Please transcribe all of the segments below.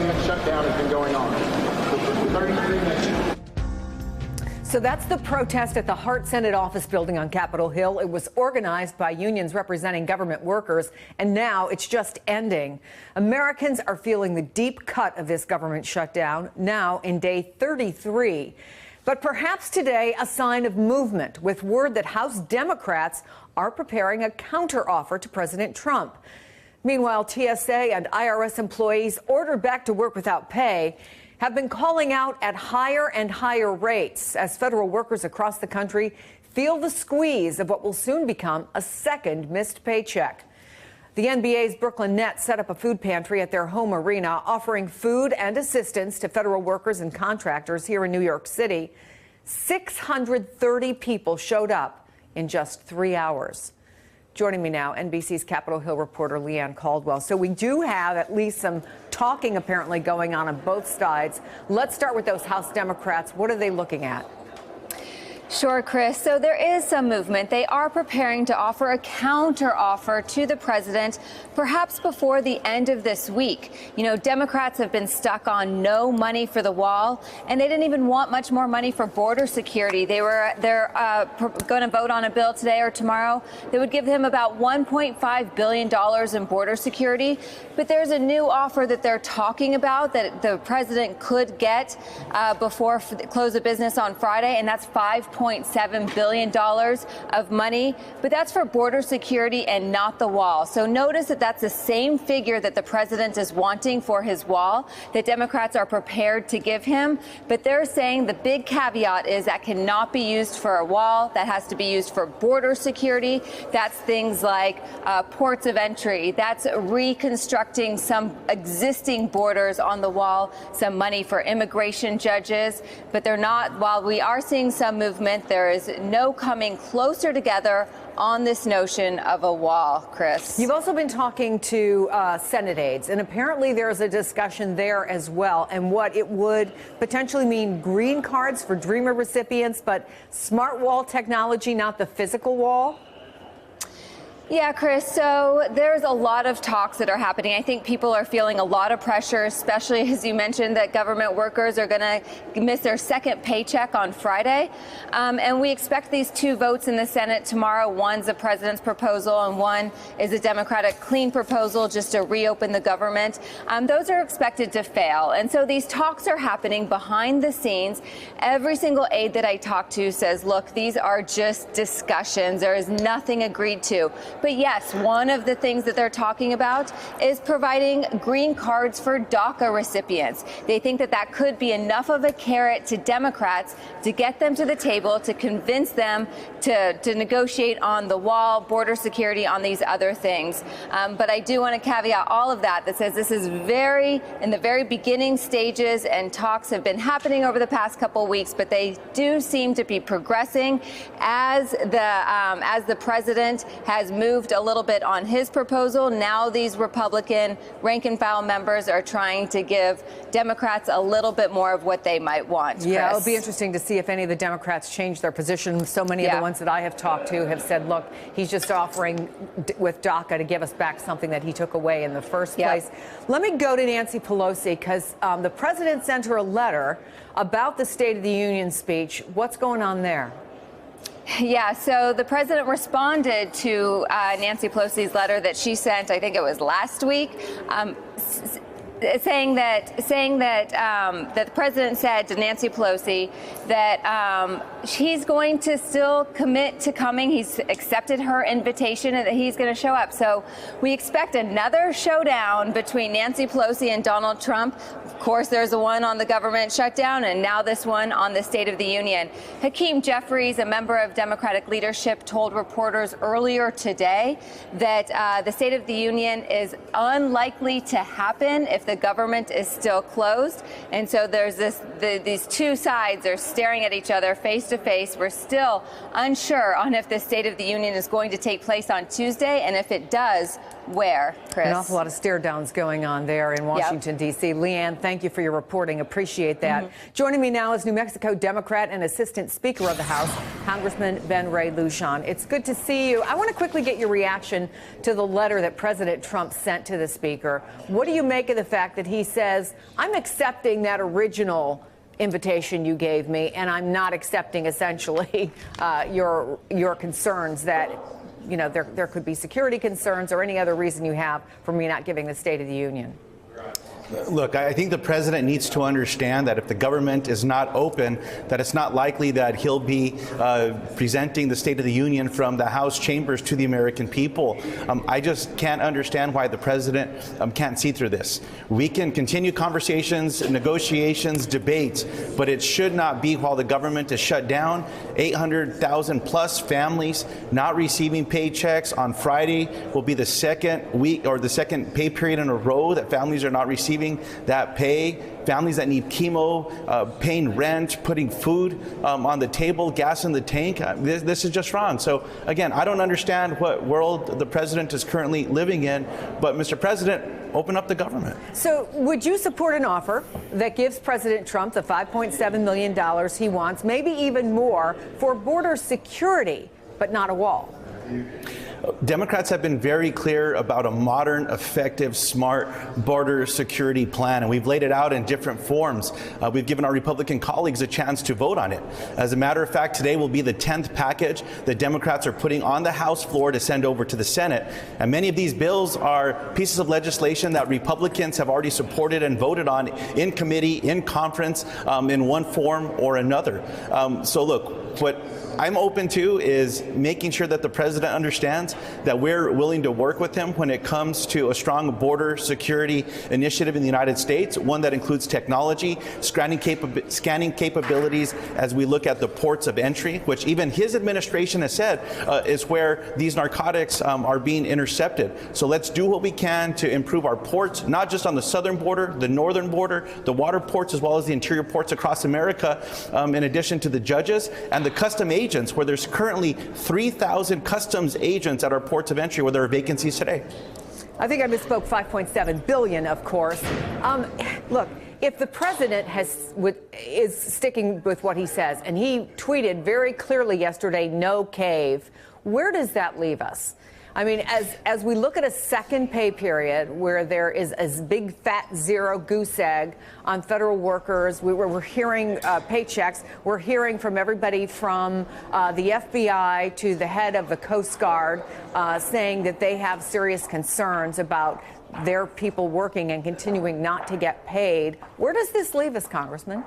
government shutdown has been going on for 33 minutes. So that's the protest at the Hart Senate office building on Capitol Hill. It was organized by unions representing government workers, and now it's just ending. Americans are feeling the deep cut of this government shutdown, now in day 33. But perhaps today a sign of movement, with word that House Democrats are preparing a counteroffer to President Trump. Meanwhile, TSA and IRS employees ordered back to work without pay have been calling out at higher and higher rates as federal workers across the country feel the squeeze of what will soon become a second missed paycheck. The NBA's Brooklyn Nets set up a food pantry at their home arena, offering food and assistance to federal workers and contractors here in New York City. 630 people showed up in just 3 hours. Joining me now, NBC's Capitol Hill reporter Leanne Caldwell. So we do have at least some talking apparently going on both sides. Let's start with those House Democrats. What are they looking at? Sure, Chris. So there is some movement. They are preparing to offer a counteroffer to the president, perhaps before the end of this week. You know, Democrats have been stuck on no money for the wall, and they didn't even want much more money for border security. They're going to vote on a bill today or tomorrow that would give them about $1.5 billion in border security. But there's a new offer that they're talking about that the president could get before the close of business on Friday, and that's $5.7 billion of money, but that's for border security and not the wall. So notice that that's the same figure that the president is wanting for his wall, that Democrats are prepared to give him. But they're saying the big caveat is that cannot be used for a wall. That has to be used for border security. That's things like ports of entry. That's reconstructing some existing borders on the wall, some money for immigration judges. But they're not, while we are seeing some movement, there is no coming closer together on this notion of a wall, Chris. You've also been talking to Senate aides, and apparently there's a discussion there as well, and what it would potentially mean green cards for Dreamer recipients, but smart wall technology, not the physical wall. Yeah, Chris, so there's a lot of talks that are happening. I think people are feeling a lot of pressure, especially as you mentioned that government workers are going to miss their second paycheck on Friday. And we expect these two votes in the Senate tomorrow. One's the president's proposal and one is a Democratic clean proposal just to reopen the government. Those are expected to fail. And so these talks are happening behind the scenes. Every single aide that I talk to says, look, these are just discussions. There is nothing agreed to. But yes, one of the things that they're talking about is providing green cards for DACA recipients. They think that that could be enough of a carrot to Democrats to get them to the table, to convince them to negotiate on the wall, border security, on these other things. But I do want to caveat all of that says this is in the very beginning stages, and talks have been happening over the past couple of weeks, but they do seem to be progressing as the president has moved a little bit on his proposal. Now these Republican rank and file members are trying to give Democrats a little bit more of what they might want. Yeah, Chris. It'll be interesting to see if any of the Democrats change their position. So many of the ones that I have talked to have said, look, he's just offering with DACA to give us back something that he took away in the first place. Let me go to Nancy Pelosi, because the president sent her a letter about the State of the Union speech. What's going on there? Yeah, so the president responded to Nancy Pelosi's letter that she sent, I think it was last week, saying that the president said to Nancy Pelosi that he's going to still commit to coming. He's accepted her invitation and that he's going to show up. So we expect another showdown between Nancy Pelosi and Donald Trump. Of course, there's the one on the government shutdown, and now this one on the State of the Union. Hakeem Jeffries, a member of Democratic leadership, told reporters earlier today that the State of the Union is unlikely to happen if the government is still closed. And so there's these two sides are staring at each other face to face. We're still unsure on if the State of the Union is going to take place on Tuesday, and if it does, Where, Chris? An awful lot of stare downs going on there in Washington, D.C. Leanne, thank you for your reporting. Appreciate that. Joining me now is New Mexico Democrat and Assistant Speaker of the House, Congressman Ben Ray Lujan. It's good to see you. I want to quickly get your reaction to the letter that President Trump sent to the Speaker. What do you make of the fact that he says, I'm accepting that original invitation you gave me, and I'm not accepting essentially your concerns that there could be security concerns or any other reason you have for me not giving the State of the Union? Look, I think the president needs to understand that if the government is not open, that it's not likely that he'll be presenting the State of the Union from the House chambers to the American people. I just can't understand why the president can't see through this. We can continue conversations, negotiations, debates, but it should not be while the government is shut down. 800,000 plus families not receiving paychecks. On Friday will be the second week or the second pay period in a row that families are not receiving that pay. Families that need chemo, paying rent, putting food on the table, gas in the tank. This is just wrong. So again, I don't understand what world the president is currently living in, but Mr. President, open up the government. So would you support an offer that gives President Trump the $5.7 million he wants, maybe even more, for border security, but not a wall? Democrats have been very clear about a modern, effective, smart border security plan, and we've laid it out in different forms. We've given our Republican colleagues a chance to vote on it. As a matter of fact, today will be the 10th package that Democrats are putting on the House floor to send over to the Senate. And many of these bills are pieces of legislation that Republicans have already supported and voted on in committee, in conference, in one form or another. So look, what I'm open to is making sure that the president understands that we're willing to work with him when it comes to a strong border security initiative in the United States, one that includes technology, scanning capabilities as we look at the ports of entry, which even his administration has said is where these narcotics are being intercepted. So let's do what we can to improve our ports, not just on the southern border, the northern border, the water ports, as well as the interior ports across America, in addition to the judges and the custom agents, where there's currently 3,000 customs agents at our ports of entry where there are vacancies today. I think I misspoke. 5.7 billion, of course. Look, if the president is sticking with what he says, and he tweeted very clearly yesterday, no cave, where does that leave us? I mean, as we look at a second pay period where there is a big fat zero goose egg on federal workers, we're hearing paychecks, we're hearing from everybody from the FBI to the head of the Coast Guard saying that they have serious concerns about their people working and continuing not to get paid. Where does this leave us, Congressman?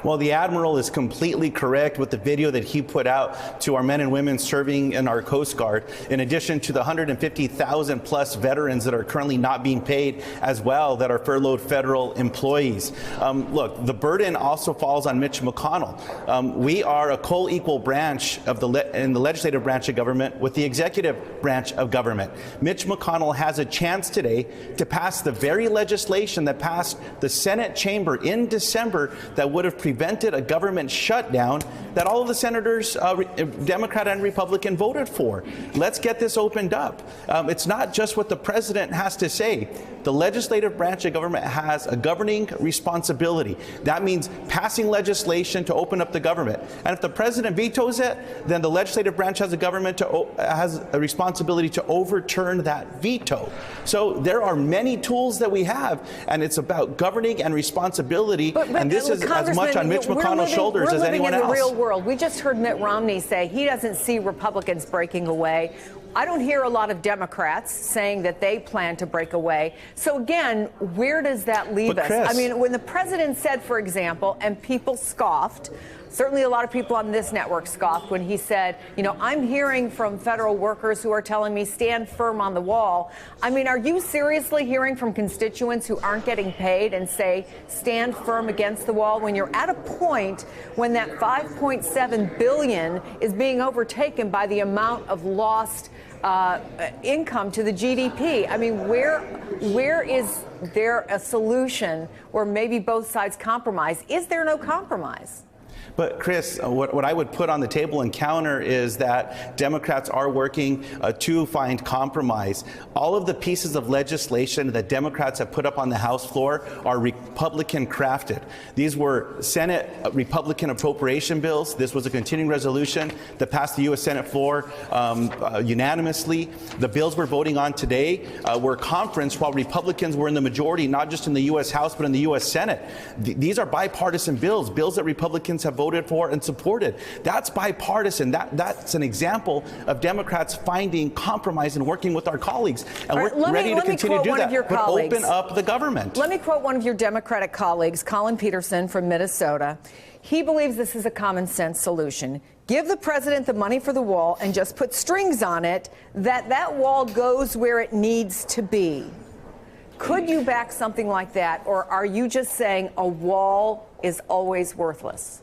Well, the Admiral is completely correct with the video that he put out to our men and women serving in our Coast Guard, in addition to the 150,000 plus veterans that are currently not being paid as well, that are furloughed federal employees. Look, the burden also falls on Mitch McConnell. We are a co-equal branch of in the legislative branch of government with the executive branch of government. Mitch McConnell has a chance today to pass the very legislation that passed the Senate chamber in December that would have prevented a government shutdown that all of the senators, Democrat and Republican, voted for. Let's get this opened up. It's not just what the president has to say. The legislative branch of government has a governing responsibility. That means passing legislation to open up the government. And if the president vetoes it, then the legislative branch has has a responsibility to overturn that veto. So there are many tools that we have, and it's about governing and responsibility. And this is as much on Mitch McConnell's shoulders as anyone else. We're living in the real world. We just heard Mitt Romney say he doesn't see Republicans breaking away. I don't hear a lot of Democrats saying that they plan to break away. So again, where does that leave us? I mean, when the president said, for example, and people scoffed, certainly a lot of people on this network scoffed when he said, you know, I'm hearing from federal workers who are telling me stand firm on the wall. I mean, are you seriously hearing from constituents who aren't getting paid and say stand firm against the wall when you're at a point when that $5.7 billion is being overtaken by the amount of lost income to the GDP? I mean, where is there a solution where maybe both sides compromise? Is there no compromise? But Chris, what I would put on the table and counter is that Democrats are working to find compromise. All of the pieces of legislation that Democrats have put up on the House floor are Republican crafted. These were Senate Republican appropriation bills. This was a continuing resolution that passed the U.S. Senate floor unanimously. The bills we're voting on today were conferenced while Republicans were in the majority, not just in the U.S. House, but in the U.S. Senate. These are bipartisan bills that Republicans have voted for and supported. That's bipartisan. That's an example of Democrats finding compromise and working with our colleagues. And we're ready to continue to do that. But open up the government. Let me quote one of your Democratic colleagues, Colin Peterson from Minnesota. He believes this is a common sense solution. Give the president the money for the wall and just put strings on it, that wall goes where it needs to be. Could you back something like that, or are you just saying a wall is always worthless?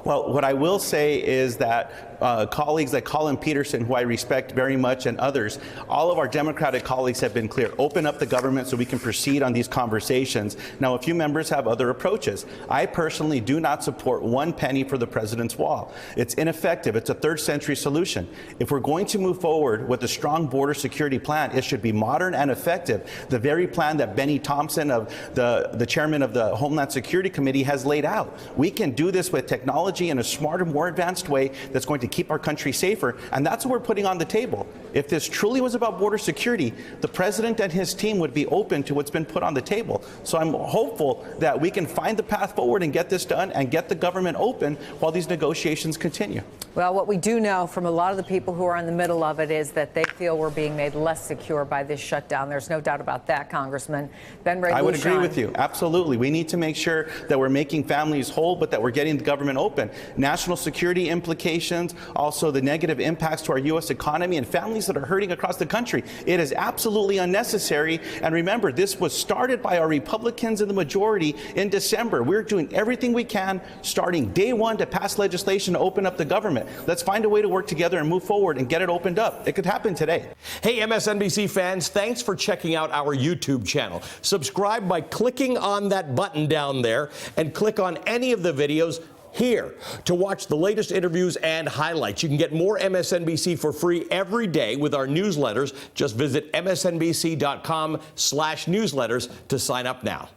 Well, what I will say is that colleagues like Colin Peterson, who I respect very much, and others, all of our Democratic colleagues have been clear. Open up the government so we can proceed on these conversations. Now, a few members have other approaches. I personally do not support 1 penny for the president's wall. It's ineffective. It's a third-century solution. If we're going to move forward with a strong border security plan, it should be modern and effective. The very plan that Benny Thompson, of the chairman of the Homeland Security Committee, has laid out. We can do this with technology in a smarter, more advanced way that's going to keep our country safer, and that's what we're putting on the table. If this truly was about border security, the president and his team would be open to what's been put on the table. So I'm hopeful that we can find the path forward and get this done and get the government open while these negotiations continue. Well, what we do know from a lot of the people who are in the middle of it is that they feel we're being made less secure by this shutdown. There's no doubt about that, Congressman. Ben Ray, I would agree with you. Absolutely. We need to make sure that we're making families whole, but that we're getting the government open. National security implications, also the negative impacts to our U.S. economy and families that are hurting across the country. It is absolutely unnecessary. And remember, this was started by our Republicans in the majority in December. We're doing everything we can, starting day one, to pass legislation to open up the government. Let's find a way to work together and move forward and get it opened up. It could happen today. Hey, MSNBC fans, thanks for checking out our YouTube channel. Subscribe by clicking on that button down there and click on any of the videos here to watch the latest interviews and highlights. You can get more MSNBC for free every day with our newsletters. Just visit msnbc.com/newsletters to sign up now.